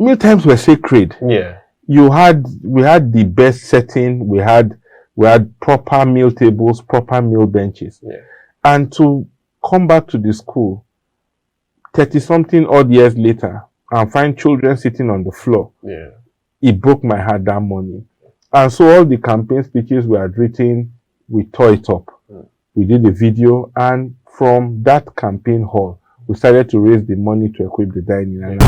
meal times were sacred. Yeah. We had the best setting. We had proper meal tables, proper meal benches. Yeah. And to come back to the school 30-something odd years later and find children sitting on the floor, Yeah. it broke my heart that morning. And so all the campaign speeches we had written, we tore it up. We did a video, and from that campaign hall, we started to raise the money to equip the dining.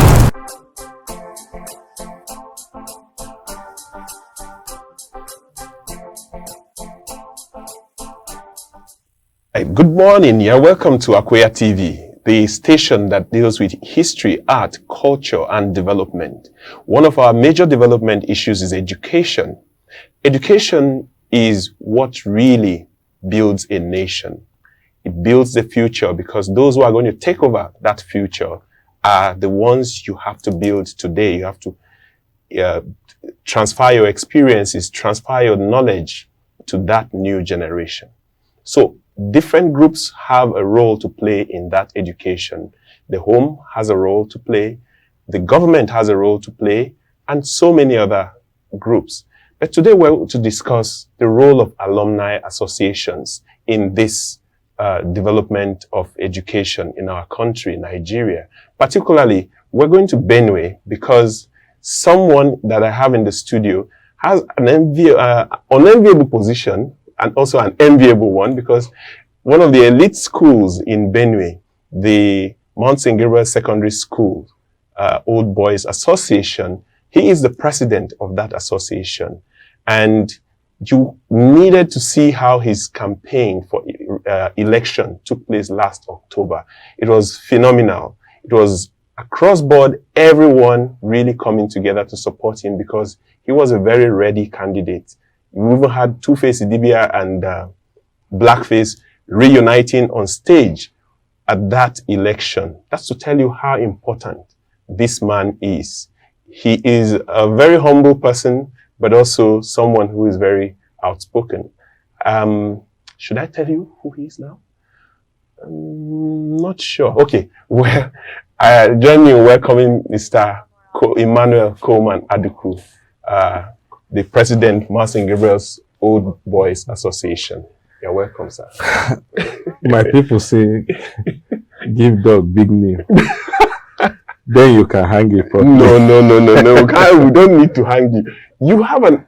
Good morning. You're welcome to Akweya TV, the station that deals with history, art, culture, and development. One of our major development issues is education. Education is what really builds a nation. It builds the future, because those who are going to take over that future are the ones you have to build today. You have to transfer your experiences, transfer your knowledge to that new generation. So different groups have a role to play in that education. The home has a role to play, the government has a role to play, and so many other groups. But today we're going to discuss the role of alumni associations in this development of education in our country, Nigeria. Particularly, we're going to Benue because someone that I have in the studio has an unenviable position, and also an enviable one, because one of the elite schools in Benue, the Mount St. Gabriel's Secondary School, Old Boys Association, he is the president of that association. And you needed to see how his campaign for election took place last October. It was phenomenal. It was across board, everyone really coming together to support him because he was a very ready candidate. We even had Two-Face Idibia and Blackface reuniting on stage at that election. That's to tell you how important this man is. He is a very humble person, but also someone who is very outspoken. Should I tell you who he is now? Not sure. Okay. Well, join me in welcoming Mr. Emmanuel Adukwu, the president, Mount St. Gabriel's Old Boys Association. You're welcome, sir. My people say, give dog big name. Then you can hang it properly. No. We don't need to hang you. You have an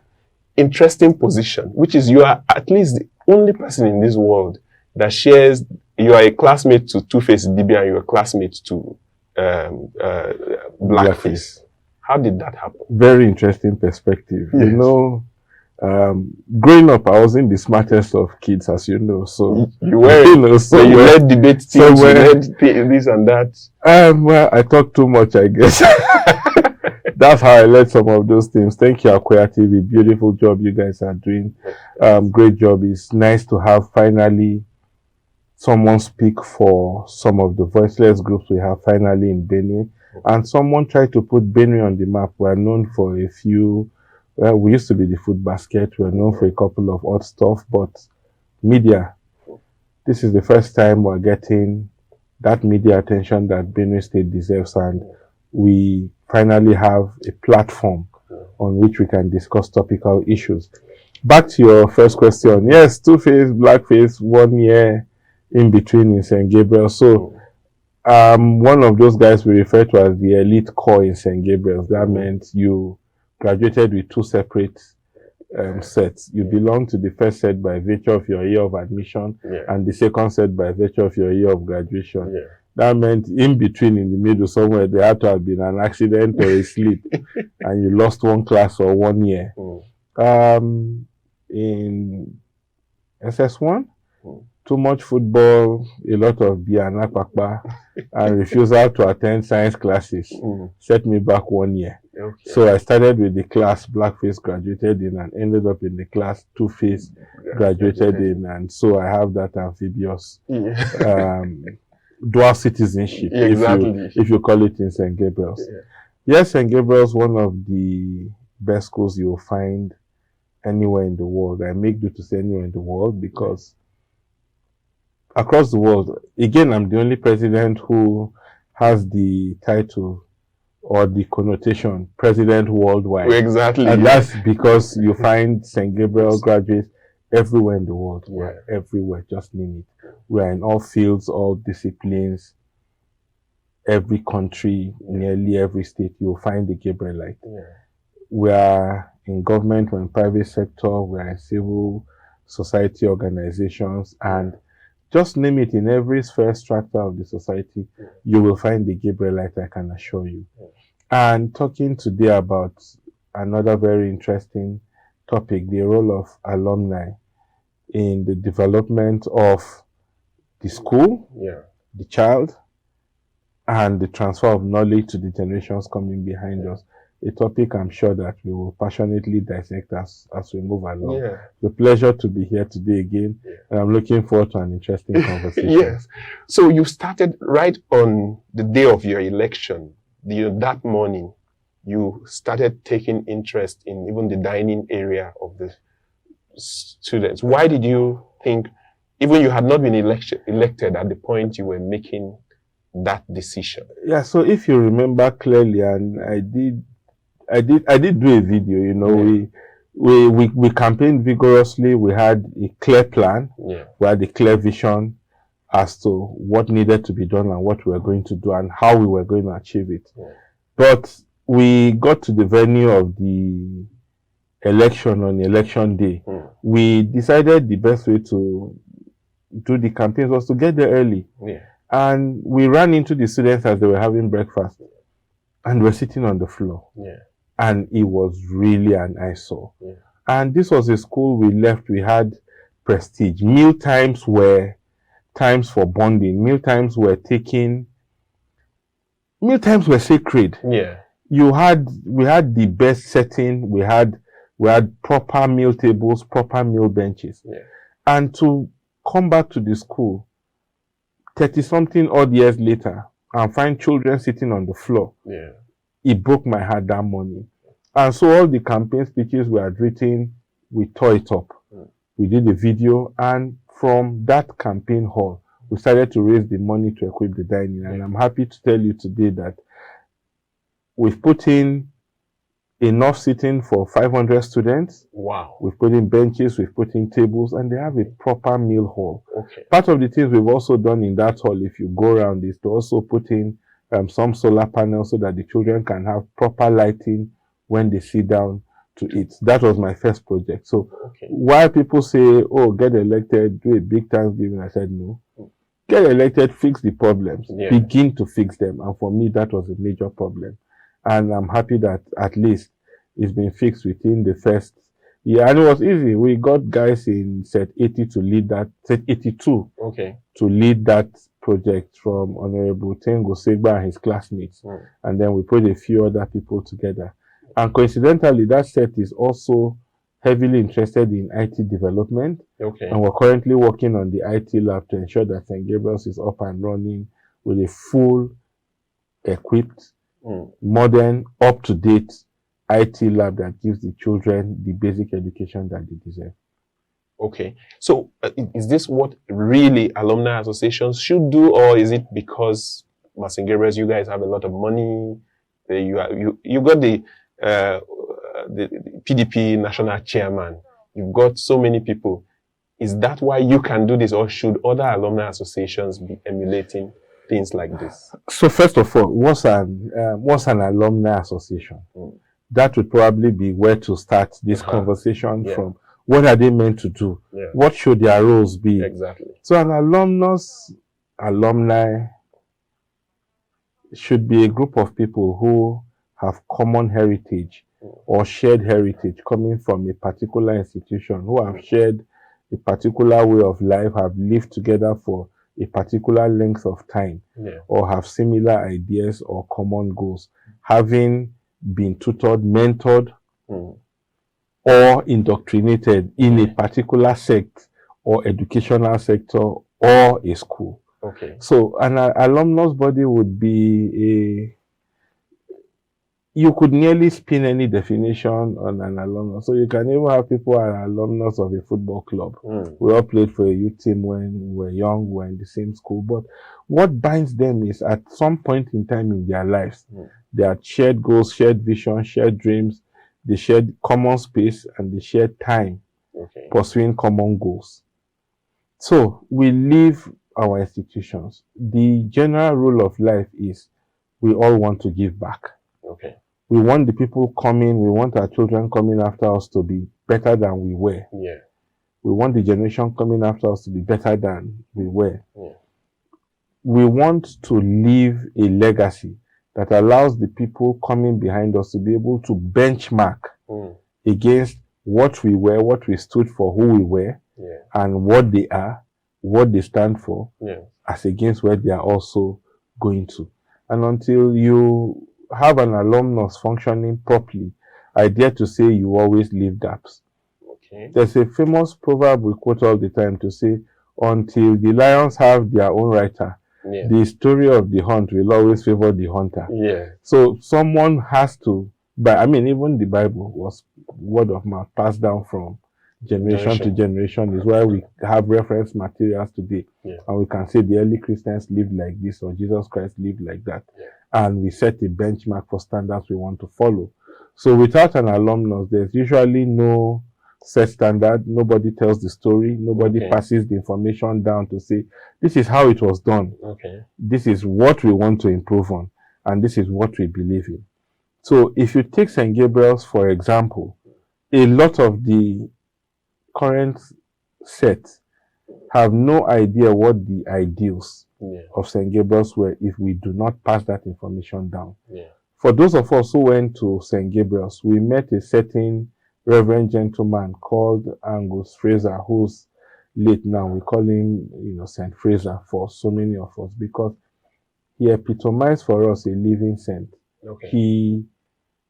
interesting position, which is you are at least the only person in this world that shares, you are a classmate to Two-Face Idibia and you're a classmate to Blackface. How did that happen? Very interesting perspective. Yes. You know, growing up, I wasn't the smartest of kids, as you know. So you were, you know, so you led debate teams, you led this and that. Well, I talk too much, I guess. That's how I led some of those things. Thank you, Akweya TV. Beautiful job you guys are doing. Great job. It's nice to have finally someone speak for some of the voiceless groups we have finally in Benue. And someone tried to put Benue on the map. We're known for a few, well, we used to be the food basket. We're known for a couple of odd stuff, but media, this is the first time we're getting that media attention that Benue State deserves, and we finally have a platform on which we can discuss topical issues. Back to your first question. Yes, Two-Face, Blackface, 1 year in between in St. Gabriel. So, one of those guys we refer to as the elite core in St. Gabriel's. That meant you graduated with 2 separate sets. You belong to the first set by virtue of your year of admission, and the second set by virtue of your year of graduation. That meant in between, in the middle somewhere, there had to have been an accident or a slip, and you lost 1 class or 1 year. In SS1, too much football, a lot of biana pakpa, and refusal to attend science classes set me back 1 year. So I started with the class Blackface graduated in and ended up in the class Two-Face graduated in, and so I have that amphibious dual citizenship, if you call it in St. Gabriel's. Yes, St. Gabriel's, one of the best schools you will find anywhere in the world. I make do to say anywhere in the world because across the world, again, I'm the only president who has the title or the connotation president worldwide. Exactly. And that's because you find St. Gabriel graduates everywhere in the world. Yeah. We're everywhere, just name it. We're in all fields, all disciplines, every country, nearly every state, you'll find the Gabrielite. Yeah. We are in government, we're in private sector, we're in civil society organizations, and just name it, in every sphere structure of the society, you will find the Gabrielite, I can assure you. And talking today about another very interesting topic, the role of alumni in the development of the school, the child, and the transfer of knowledge to the generations coming behind us. A topic I'm sure that we will passionately dissect as we move along. It's a pleasure to be here today again, and I'm looking forward to an interesting conversation. Yes. So you started right on the day of your election. That morning, you started taking interest in even the dining area of the students. Why did you think, even you had not been elected at the point you were making that decision? Yeah, so if you remember clearly, and I did do a video, you know, we campaigned vigorously. We had a clear plan. We had a clear vision as to what needed to be done and what we were going to do and how we were going to achieve it. But we got to the venue of the election on election day. We decided the best way to do the campaigns was to get there early. And we ran into the students as they were having breakfast, and we're sitting on the floor. And it was really an eyesore. And this was a school we left, we had prestige. Meal times were times for bonding. Meal times were sacred. We had the best setting, we had proper meal tables, proper meal benches. And to come back to the school 30-something odd years later and find children sitting on the floor, it broke my heart that morning. And so all the campaign speeches we had written, we tore it up. We did a video, and from that campaign hall, we started to raise the money to equip the dining. And I'm happy to tell you today that we've put in enough seating for 500 students. We've put in benches, we've put in tables, and they have a proper meal hall. Part of the things we've also done in that hall, if you go around, is to also put in some solar panels so that the children can have proper lighting when they sit down to eat. That was my first project. So while people say, oh, get elected, do a big Thanksgiving, I said, no. Get elected, fix the problems, begin to fix them. And for me, that was a major problem. And I'm happy that at least it's been fixed within the first year. And it was easy. We got guys in set 80 to lead that, set 82 to lead that project, from Honorable Tengo Segba and his classmates. And then we put a few other people together. And coincidentally, that set is also heavily interested in IT development. And we're currently working on the IT lab to ensure that St. Gabriel's is up and running with a full, equipped, modern, up-to-date IT lab that gives the children the basic education that they deserve. So is this what really alumni associations should do, or is it because St. Gabriel's, you guys have a lot of money, you got the PDP national chairman, you've got so many people? Is that why you can do this, or should other alumni associations be emulating things like this? So first of all, what's an alumni association? That would probably be where to start this conversation from. What are they meant to do? What should their roles be? So an alumni should be a group of people who have common heritage or shared heritage coming from a particular institution, who have shared a particular way of life, have lived together for a particular length of time, or have similar ideas or common goals, having been tutored, mentored, or indoctrinated in a particular sect or educational sector or a school. So an alumnus body would be you could nearly spin any definition on an alumnus. So you can even have people who are alumnus of a football club. We all played for a youth team when we were young, we were in the same school. But what binds them is at some point in time in their lives, they had shared goals, shared vision, shared dreams, they shared common space, and they shared time pursuing common goals. So we leave our institutions. The general rule of life is we all want to give back. We want the people coming, we want our children coming after us to be better than we were. We want the generation coming after us to be better than we were. We want to leave a legacy that allows the people coming behind us to be able to benchmark against what we were, what we stood for, who we were, and what they are, what they stand for, as against where they are also going to. And until you have an alumnus functioning properly, I dare to say you always leave gaps. There's a famous proverb we quote all the time to say, until the lions have their own writer, the story of the hunt will always favor the hunter. So someone has to, but I mean, even the Bible was word of mouth passed down from generation to generation, is why we have reference materials today. And we can say the early Christians lived like this, or Jesus Christ lived like that. And we set a benchmark for standards we want to follow. So without an alumnus, there's usually no set standard. Nobody tells the story. Nobody passes the information down to say, this is how it was done. This is what we want to improve on. And this is what we believe in. So if you take St. Gabriel's, for example, a lot of the current sets have no idea what the ideals of St. Gabriel's were if we do not pass that information down. For those of us who went to St. Gabriel's, we met a certain reverend gentleman called Angus Fraser, who's late now. We call him, St. Fraser for so many of us, because he epitomized for us a living saint. He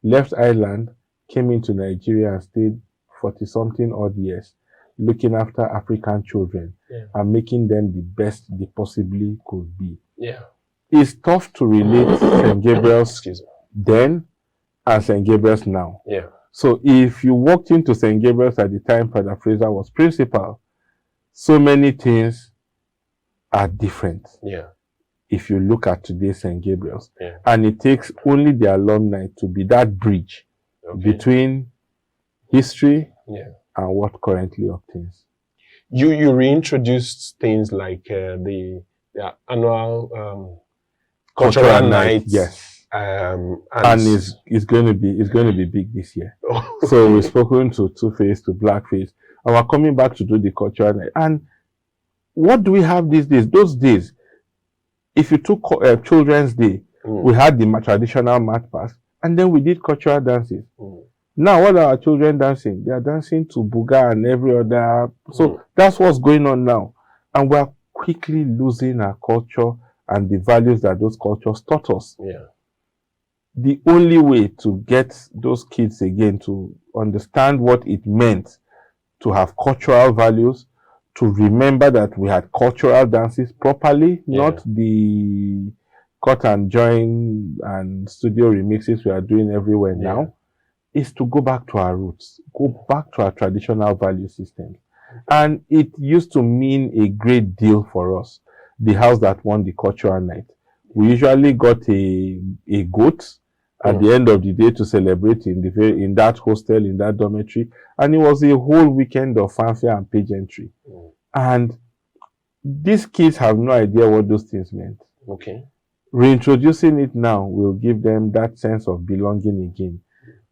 left Ireland, came into Nigeria and stayed 40-something odd years, looking after African children and making them the best they possibly could be. It's tough to relate St. Gabriel's then and St. Gabriel's now. So if you walked into St. Gabriel's at the time Father Fraser was principal, so many things are different. If you look at today's St. Gabriel's. And it takes only the alumni to be that bridge between history and what currently obtains. You reintroduced things like the annual cultural nights. And it's going to be big this year. So we've spoken to Two-Face, to Blackface, and we're coming back to do the cultural night. And what do we have these days? Those days, if you took Children's Day, we had the traditional mat pass, and then we did cultural dances. Now, what are our children dancing? They are dancing to Buga and every other. So that's what's going on now. And we're quickly losing our culture and the values that those cultures taught us. The only way to get those kids again to understand what it meant to have cultural values, to remember that we had cultural dances properly, not the cut and join and studio remixes we are doing everywhere now, is to go back to our roots, go back to our traditional value systems. And it used to mean a great deal for us, the house that won the cultural night. We usually got a goat at the end of the day to celebrate in that hostel, in that dormitory. And it was a whole weekend of fanfare and pageantry. And these kids have no idea what those things meant. Reintroducing it now will give them that sense of belonging again,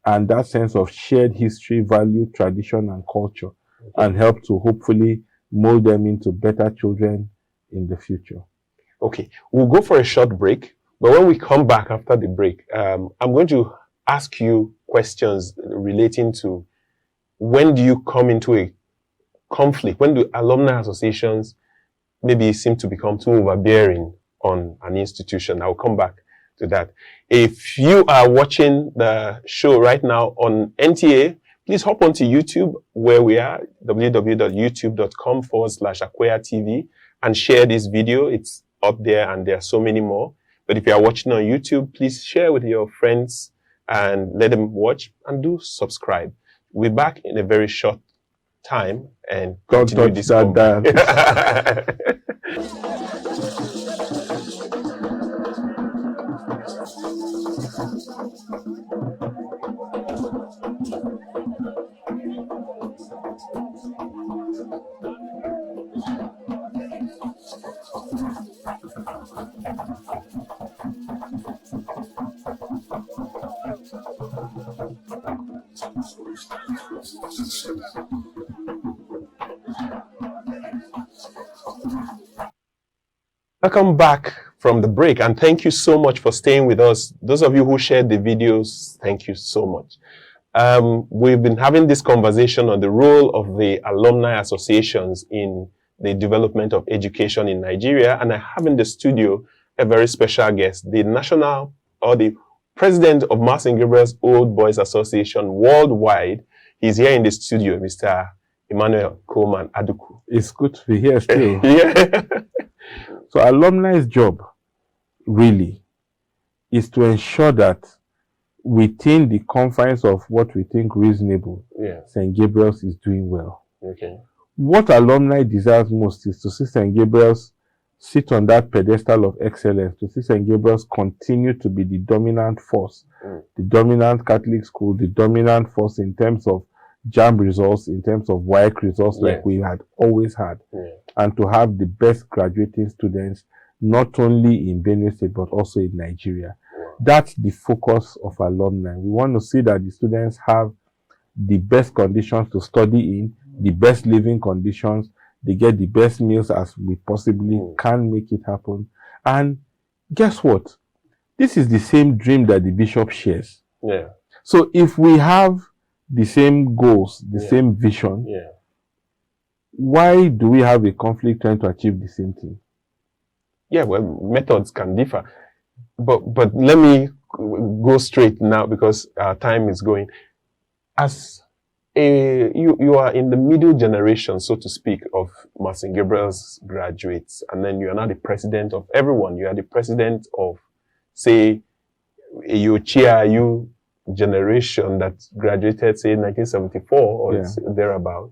and that sense of shared history, value, tradition, and culture, and help to hopefully mold them into better children in the future. We'll go for a short break, but when we come back after the break, I'm going to ask you questions relating to when do you come into a conflict, when do alumni associations maybe seem to become too overbearing on an institution. I'll come back to that. If you are watching the show right now on NTA, please hop onto YouTube where we are, www.youtube.com/Akweya TV, and share this video. It's up there and there are so many more. But if you are watching on YouTube, please share with your friends and let them watch and do subscribe. We're back in a very short time and continue this. Welcome back from the break, and thank you so much for staying with us. Those of you who shared the videos, thank you so much. We've been having this conversation on the role of the alumni associations in the development of education in Nigeria, and I have in the studio a very special guest, the national or the president of Gabriel'S Old Boys Association worldwide. He's here in the studio, Mr. Emmanuel Adukwu. It's good to be here still. Yeah. So alumni's job really is to ensure that within the confines of what we think reasonable, St. Gabriel's is doing well. Okay. What alumni desires most is to see St. Gabriel's sit on that pedestal of excellence, to see St. Gabriel's continue to be the dominant force, the dominant Catholic school, the dominant force in terms of JAMB results, in terms of WAEC results, like we had always had, and to have the best graduating students, not only in Benue State, but also in Nigeria. That's the focus of alumni. We want to see that the students have the best conditions to study in, the best living conditions, they get the best meals as we possibly can make it happen. And guess what? This is the same dream that the bishop shares. Yeah. So if we have the same goals, the same vision, why do we have a conflict trying to achieve the same thing? Yeah, well, methods can differ. But let me go straight now because our time is going. As you are in the middle generation, so to speak, of St. Gabriel's graduates, and then you are not the president of everyone. You are the president of, say, a you generation that graduated, say, 1974 or thereabout,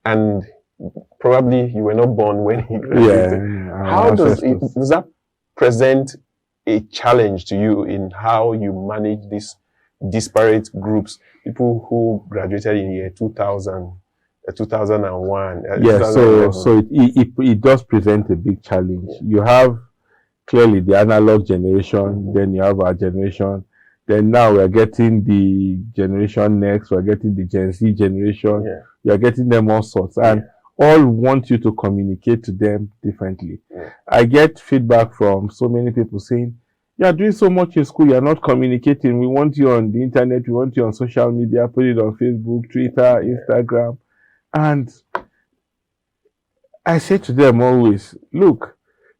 and probably you were not born when he graduated. How does that present a challenge to you in how you manage these disparate groups, people who graduated in year 2000, 2001? So it does present a big challenge. You have clearly the analog generation, then you have our generation. Then now we're getting the generation next, we're getting the Gen Z generation, you're getting them all sorts, and all want you to communicate to them differently. I get feedback from so many people saying, you're doing so much in school, you're not communicating, we want you on the internet, we want you on social media, put it on Facebook, Twitter, Instagram. And I say to them always, look,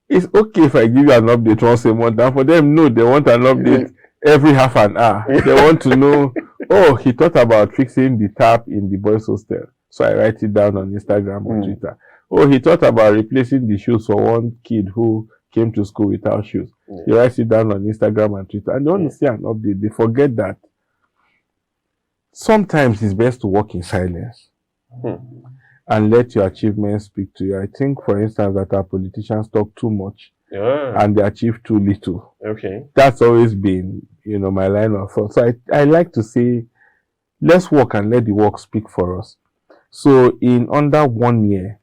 it's okay if I give you an update once a month, and for them, no, they want an update every half an hour. They want to know, oh, he thought about fixing the tap in the boys' hostel. So I write it down on Instagram or Twitter. Oh, he thought about replacing the shoes for one kid who came to school without shoes. He writes it down on Instagram and Twitter. And they want to see an update. They forget that sometimes it's best to walk in silence and let your achievements speak to you. I think, for instance, that our politicians talk too much and they achieve too little. Okay. That's always been, my line of thought. So I like to say, let's walk and let the walk speak for us. So in under 1 year,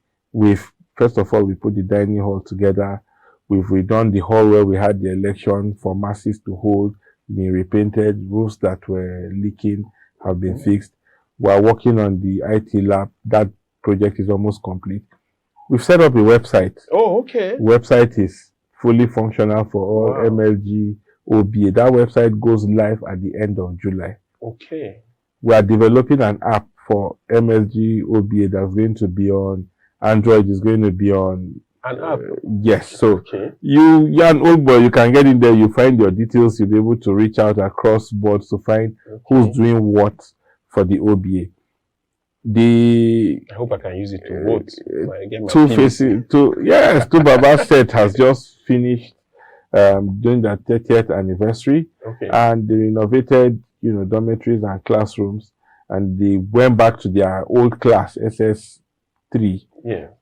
first of all, we put the dining hall together. We've redone the hall where we had the election for masses to hold, been repainted, roofs that were leaking have been fixed. We're working on the IT lab. That project is almost complete. We've set up a website. Oh, okay. Website is fully functional for all MLG, OBA. That website goes live at the end of July. Okay. We are developing an app for MLG, OBA that's going to be on Android, is going to be on an app. Yes. So you're an old boy, you can get in there, you find your details, you'll be able to reach out across boards to find who's doing what for the OBA. I hope I can use it to vote. Two Baba set has just finished during their 30th anniversary, and the renovated dormitories and classrooms, and they went back to their old class, SS3,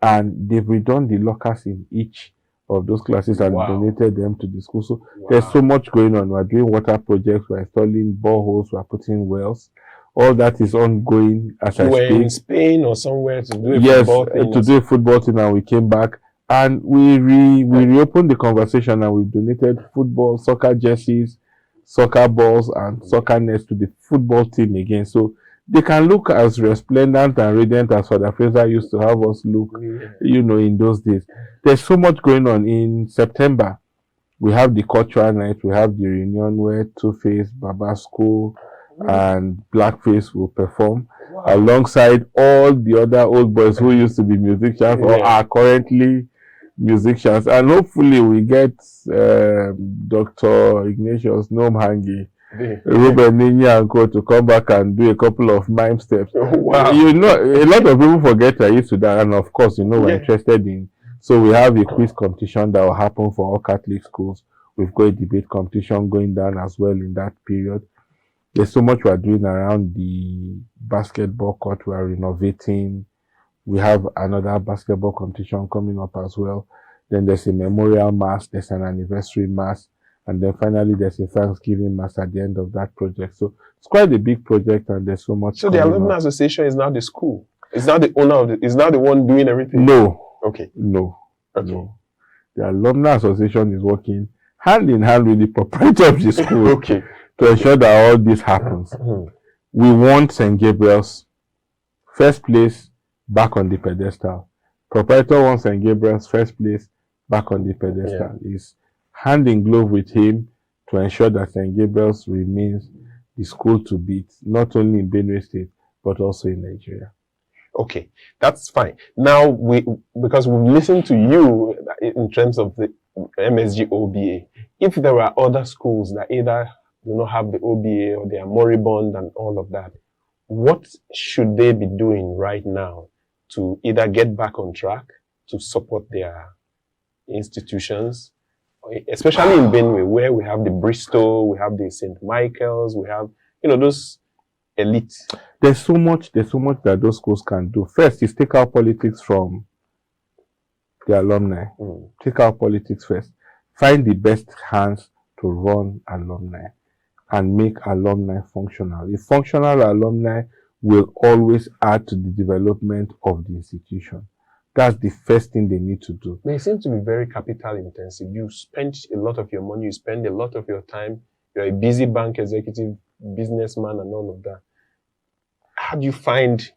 and they've redone the lockers in each of those classes and donated them to the school. So there's so much going on. We're doing water projects, we're installing boreholes, we're putting wells. All that is ongoing as I speak. You were in Spain or somewhere to do a football thing? To do a football thing, and we came back. And we reopened the conversation, and we've donated football, soccer jerseys, soccer balls, and soccer nets to the football team again. So they can look as resplendent and radiant as Father Fraser used to have us look, in those days. There's so much going on. In September, we have the cultural night, we have the reunion where Two-Face, Babasco, and Blackface will perform alongside all the other old boys who used to be musicians or are currently musicians, and hopefully we get Dr. Ignatius Nomhangi, Ruben Ninya and Co to come back and do a couple of mime steps. Wow. A lot of people forget I used to that, and of course, we're interested in. So we have a quiz competition that will happen for all Catholic schools. We've got a debate competition going down as well in that period. There's so much we're doing around the basketball court. We're renovating. We have another basketball competition coming up as well. Then there's a memorial mass, there's an anniversary mass, and then finally there's a Thanksgiving mass at the end of that project. So it's quite a big project, and there's so much. So the Alumni Association is now the school. It's not the owner of the. It's not the one doing everything. No. Okay. No. Okay. No. The Alumni Association is working hand in hand with the proprietor of the school. Okay. To ensure that all this happens. We want St. Gabriel's first place back on the pedestal. Proprietor wants St. Gabriel's first place back on the pedestal. Is hand in glove with him to ensure that St. Gabriel's remains the school to beat, not only in Benue State, but also in Nigeria. Okay, that's fine. Now, because we've listened to you in terms of the MSG OBA, if there are other schools that either do not have the OBA or they are moribund and all of that, what should they be doing right now to either get back on track, to support their institutions, especially in Benue, where we have the Bristol, we have the St. Michael's, we have, those elite. There's so much that those schools can do. First is take out politics from the alumni. Take out politics first. Find the best hands to run alumni and make alumni functional. A functional alumni will always add to the development of the institution. That's the first thing they need to do. They seem to be very capital intensive. You spend a lot of your money, you spend a lot of your time. You're a busy bank executive, businessman, and all of that. How do you find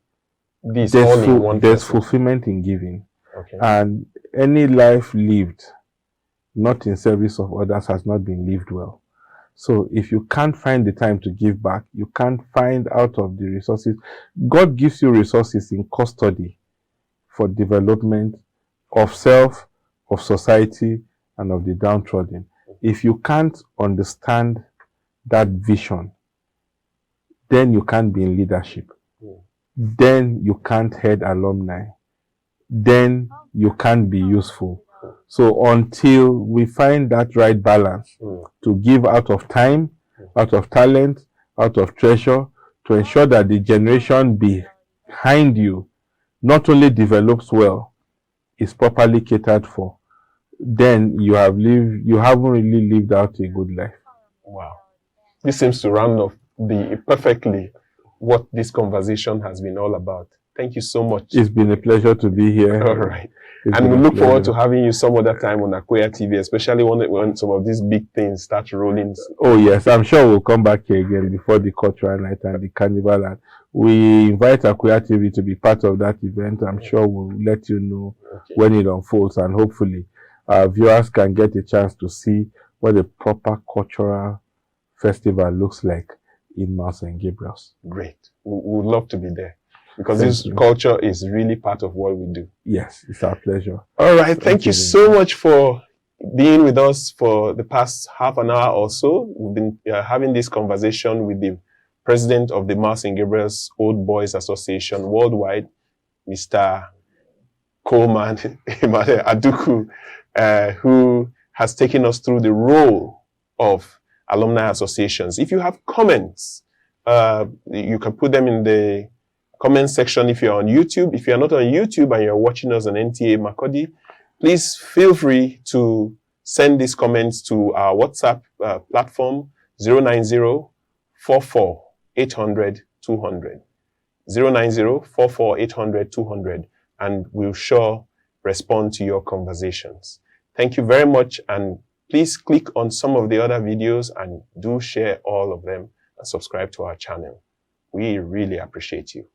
this all in one There's person? fulfillment in giving. Okay. And any life lived not in service of others has not been lived well. So if you can't find the time to give back, you can't find out of the resources. God gives you resources in custody for development of self, of society, and of the downtrodden. If you can't understand that vision, then you can't be in leadership. Then you can't head alumni. Then you can't be useful. So until we find that right balance to give out of time, out of talent, out of treasure, to ensure that the generation behind you not only develops well, is properly catered for, then you haven't really lived out a good life. Wow. This seems to round off perfectly what this conversation has been all about. Thank you so much. It's been a pleasure to be here. All right. And we look forward to having you some other time on Akweya TV, especially when some of these big things start rolling. Oh, yes. I'm sure we'll come back here again before the cultural night and the carnival. And we invite Akweya TV to be part of that event. I'm sure we'll let you know when it unfolds. And hopefully, our viewers can get a chance to see what a proper cultural festival looks like in Mount St. Gabriel's. Great. We would love to be there. Because this culture is really part of what we do. Yes, it's our pleasure. All right. Thank you so much for being with us for the past half an hour or so. We've been having this conversation with the president of the Mount St. Gabriel's Old Boys Association Worldwide, Mr. Coleman Emmanuel Adukwu, who has taken us through the role of alumni associations. If you have comments You can put them in the comment section if you're on YouTube. If you're not on YouTube and you're watching us on NTA Makurdi, please feel free to send these comments to our WhatsApp platform 090-44-800-200. 090-44-800-200, and we'll sure respond to your conversations. Thank you very much, and please click on some of the other videos and do share all of them and subscribe to our channel. We really appreciate you.